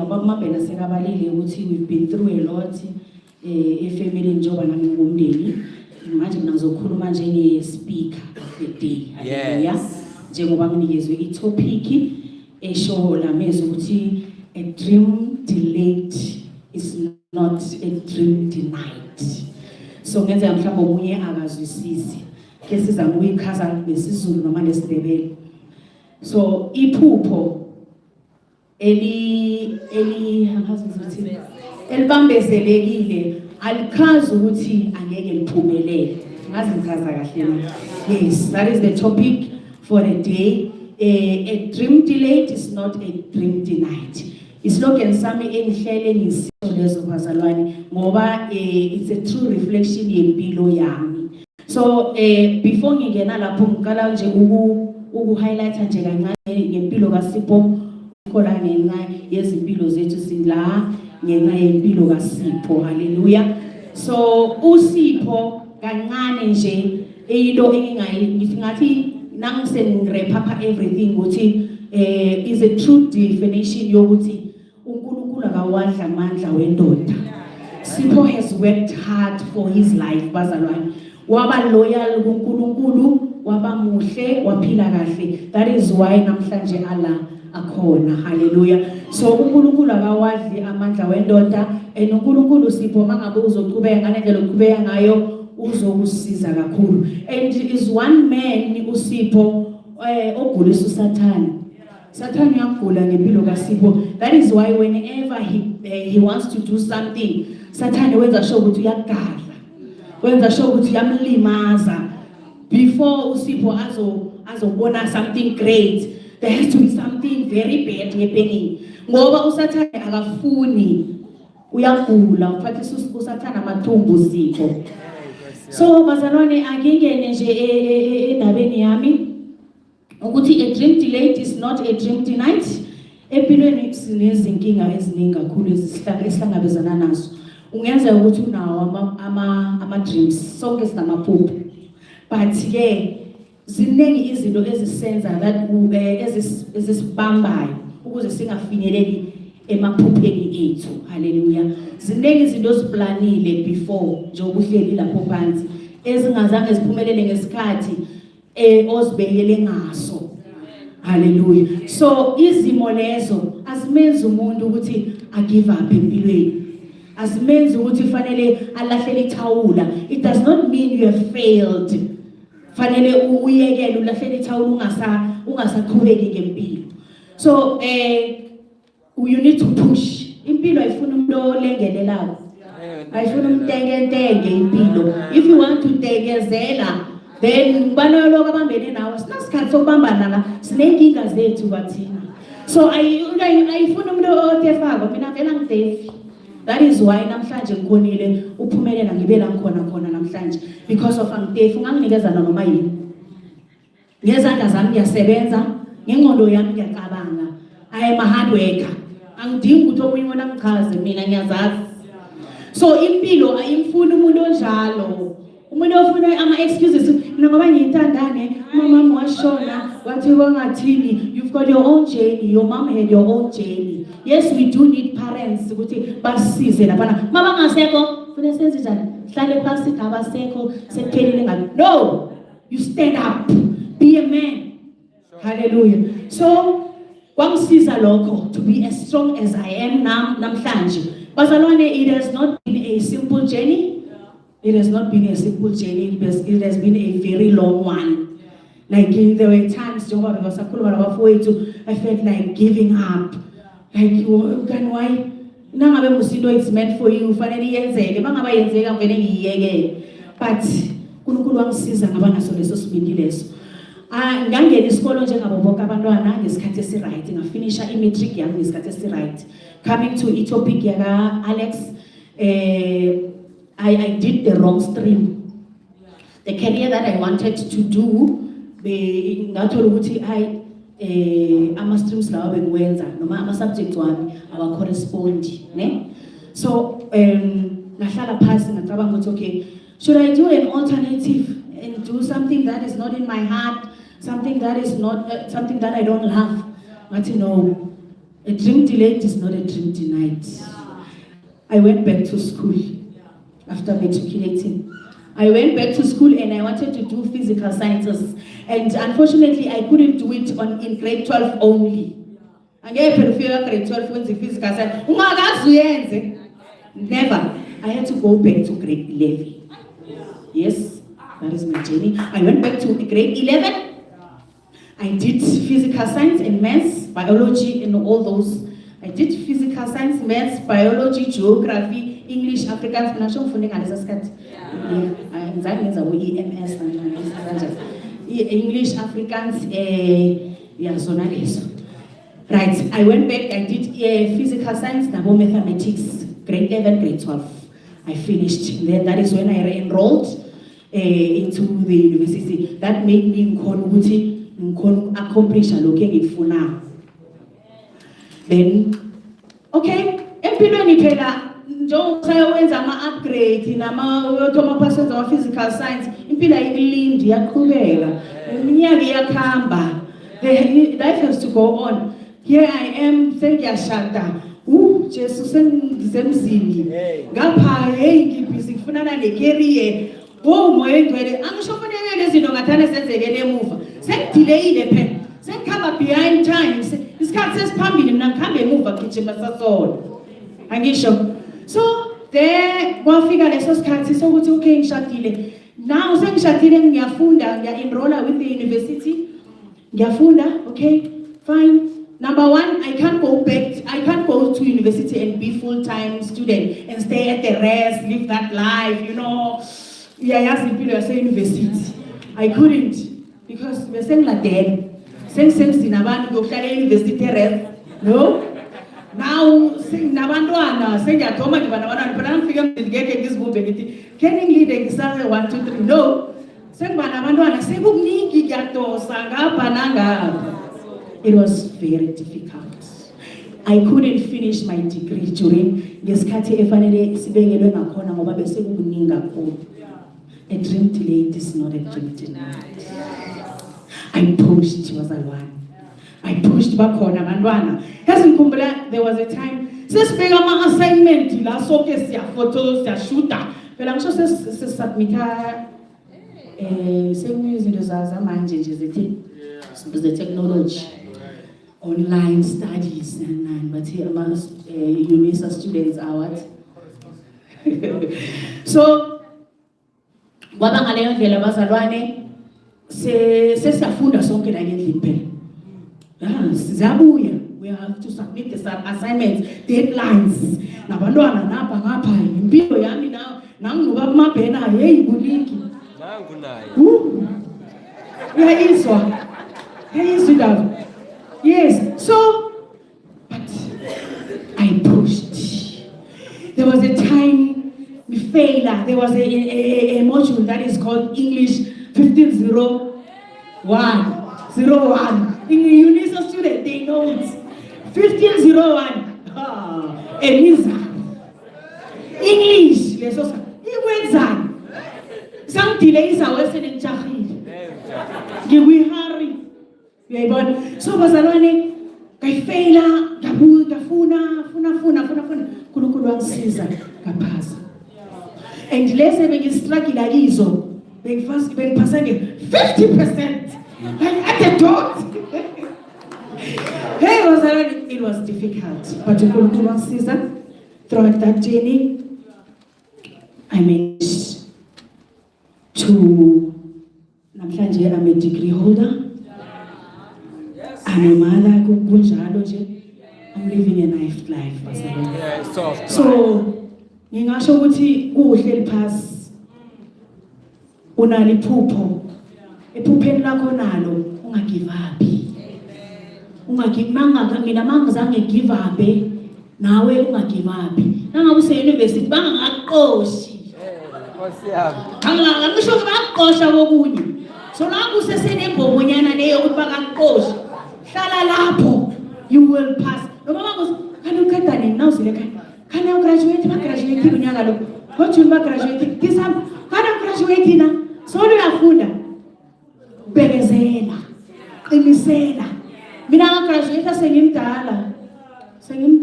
Abamabhena sekabalile ukuthi we've been through a lot efamily njengoba nami ngumndeni manje mina ngizokhuluma njenge speaker of the day haleluya njengoba nginikezwe itopic esho lamezwe ukuthi a dream delayed is not a dream denied. So ngenza mhlawumbe omunye akazwisisi ke siza ukuyichaza ngesizulu noma nesiNdebele. So iphupho elibambezelekile alikhazi ukuthi angeke liphumelele. Ngazi ngichaza kahle na? Yes, that is the topic for the day. A dream delayed is not a dream denied. Islogan sami engihlele ngisho lezo bazalwane ngoba it's a true reflection yempilo yami. So before ngingena lapho ngikala nje uku-highlighta nje kancane ngempilo kaSipho khola ngenxa yezimpilo zethu sila ngenxa yempilo kaSipho haleluya. So uSipho kancane nje into engingathi nangisengirephapha everything ukuthi is a true definition yokuthi uNkulunkulu akawadla amandla wendoda. Sipho has worked hard for his life bazalwane. Waba loyal kuNkulunkulu, waba muhle, waphila kahle. That is why namhlanje ala akhona. Hallelujah. So uNkulunkulu akawadli amandla wendoda and uNkulunkulu Sipho mangabe uzoqhubeka ngalendlela oqhubeka ngayo uzokusiza kakhulu. And is one man uSipho ogulisa uSathane. Satan uyagula ngempilo kaSipho. That is why whenever he wants to do something, Satan wenza sure ukuthi uyagala. Wenza sure ukuthi uyamlimaza. Before uSipho azobona something great, there has to be something very bad happening. Ngoba uSathane akafuni uyagula uphathisa uSathane amathumbu Sipho. So bazalwane akingene nje endabeni yami ukuthi a dream delayed is not a dream denied. Empilweni sinezinkinga eziningi kakhulu esihlangabezana nazo. Ungenza ukuthi unawo ama dreams sonke sinamaphupho. But ke ziningi izinto ezisenza that ezisibambayo ukuze singafinyeleli emaphupheni ethu. Hallelujah. Ziningi izinto ziplanile before njengoba uhleli lapho phansi ezingazange ziphumelele ngesikhathi ozibekele ngaso. Hallelujah. So izimo lezo asimenzi umuntu ukuthi a give up empilweni. Asimenzi ukuthi fanele alahlele ithawula. It does not mean you have failed. Fanele uyekele ulahlele ithawula ungasaqhubeki ngempilo. So you need to push. Impilo ayifuna umuntu olengelelayo. Ayifuna umntengentenge impilo. If you want to tegezela then banalo abambene nawe sinasikhathi sokubambana la sinenkinga zethu bathina. So ayifuna umuntu otefako mina vela ngidefi. That is why namhlanje ngikhonile uphumelela ngibe la khona namhlanje because of angidefi nganginikeza noma yini. Ngezandla zami ngiyasebenza, ngengqondo yami ngiyacabanga. I am a hard worker. Angidingi ukuthi omunye wona ngichaze mina ngiyazazi. So impilo ayimfuni umuntu onjalo. Umuntu ofuna ama excuses ngoba ngiyithandane mama washona wathi wangathini. You've got your own journey, your mom had your own journey. Yes, we do need parents ukuthi basisize lapha. Mama ngasekho funa senze njani? Hlale phansi abasekho sekuphelile ngabe. No, you stand up, be a man. Hallelujah. So kwangisiza lokho to be as strong as I am namhlanje. Bazalwane, it has not been a simple journey. It has not been a simple journey. It has been a very long one. Like there were times I felt like giving up. Like why? Nangabe musindo it's meant for you. Fanele yenzeke. Mangaba yenzeka ngene ngiyeke. But uNkulunkulu wangisiza ngaba naso leso sibindi leso. Ngangena isikolo njengabo bonke abantwana ngesikhathi esiright. Ngafinisha imatric yami ngesikhathi esiright. Coming to itopic yaka Alex, I did the wrong stream. The career that I wanted to do, ngathola ukuthi ama streams lawo bengiwenza noma ama subjects wami awa correspond, ne? So ngahlala phansi ngacabanga ukuthi okay, should I do an alternative and do something that is not in my heart, something that is not something that I don't love? Ngathi no. A dream delayed is not a dream denied. I went back to school after matriculating. I went back to school and I wanted to do physical sciences. And unfortunately, I couldn't do it in grade 12 only. I gave grade 12 when the physical science. Never. I had to go back to grade 11. Yes, that is my journey. I went back to grade 11. I did physical science and maths, biology, and all those. I did physical science, maths, biology, geography, English, Afrikaans, financial funding, and EMS, English, Afrikaans, right. I went back, I did physical science, mathematics, grade 11, grade 12. I finished. Then that is when I enrolled into the university. That made me accomplish now. Then, okay, empilweni phela njengoba wenza ama-upgrade nama-persons of physical science, impilo ayilindi iyaqhubeka, iminyaka iyakhamba, life has to go on. Here I am, sengiyashada, Jesu sengisemzini, ngapha hey ngibhizi kufunana ne-career, moya engcwele, angisho kufuneka lezinto ngathana senzekele emuva, sengideleyile phela, sengikhamba behind times, isikhathi sesiphambili mina ngikhambe emuva gijima sasona. Angisho. So there kwafika leso sikhathi sokuthi okay ngishadile. Now sengishadile ngiyafunda, ngiya-enrolla with the university. Ngiyafunda, okay, fine. Number one, I can't go to university and be full-time student and stay at the rest, live that life, you know. Yeah, university. I couldn't because we're saying like that. University rest. No. Now nabantwana sengiyathoma ngibana but angifike ngigeke ngizibumbe ngithi can ngilide ngisale 1 2 3 no sengibana abantwana sekukuningi kuyadosa ngapha nangapha. It was very difficult. I couldn't finish my degree during ngesikhathi efanele sibekelwe ngakhona ngoba bese kukuningi kakhulu. A dream delayed is not a dream denied. I pushed bazalwane. I pushed bakhona abantwana. Yazi ngikhumbula there was a time sesibeka ama-assignment la sonke siyaphoto siyashuta. Phela ngisho sesubmita sekuyizinto zamanje nje ze technology. Online studies and but here amongst UNISA students are what? So kwaba ngaleyo ndlela bazalwane sesiyafunda sonke la ngendlini phela. Sizabuya, we have to submit the assignments, deadlines. Nabantwana napha ngapha impilo yami nanginuka kumabhena hey kuningi. Nangu naye. Uyayizwa ndaba. Yes, so but I pushed. There was a time we failed. There was a module that is called English 1501. In the UNISA student, they know it. 1501. Elisa. English. Let's also. He went on. Some delays are worse than Jahil. We hurry. We are born. So bazalwane, kaifela, funa. Kulu angisiza kapasa. And let's say when you struggle like izo, when 50%. Like at the dot. Hey, it was difficult. But throughout that journey, I managed to. I'm a degree holder. I'm a mother. I'm living a nice life. So, ngingasho ukuthi uhleli phasi unaliphupho. Ephupheni lakho nalo ungagive up. Mina mangizange give up nawe ungagive up. Nangabe use university bangaqoshi. Nkosi yami. Angisho baqosha kokunye. So lapho usesenembongonyana leyo ukuthi bakaqoshi. Hlala lapho you will pass. Noma mangos kana uqeda nini now sile kana. Kana graduate unyaka lo. What you graduate? Kisam kana graduate na. So uyafunda. Bekezela, qinisela. Mina ngagraduate sengimdala.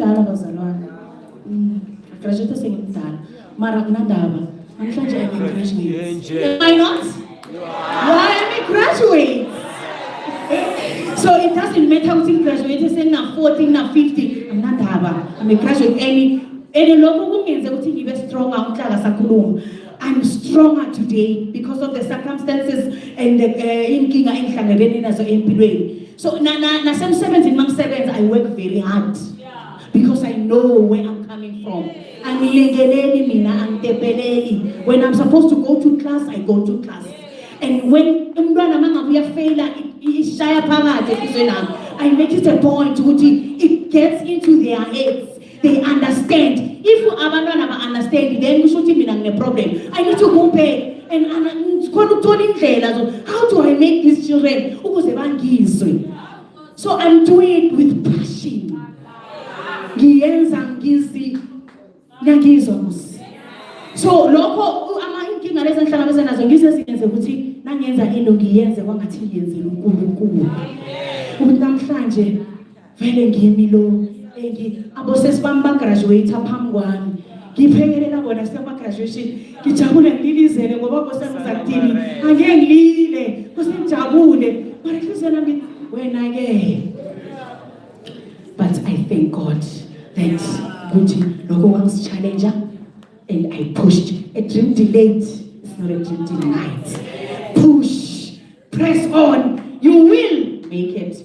sengimdala bazalwane. Graduate sengimdala. Mara kunandaba. Namhlanje I'm a graduate. Am I not? Why am I graduate? So it doesn't matter who's graduate, saying na 40, na 50. I'm not I'm a graduate. Any local women say stronger. I'm stronger today because of the circumstances and the so na 17 months I work very hard because I know where I'm coming from. When I'm supposed to go to class, I go to class. And when I make it a point, it gets into their heads. They understand. If you understand, then you should be a problem. I need to go back and how do I make these children? So I'm doing it with passion. So local abo sesibamba graduate phambi kwami ngiphekelela bona sema graduation ngijabule ngilizele ngoba bosemzakini angeke ngilile kusengijabule mara inhliziyo nami wena ke. But I thank God that ukuthi lokho kwangisi-challenge and I pushed. A dream delayed is not a dream denied. Push, press on, you will make it.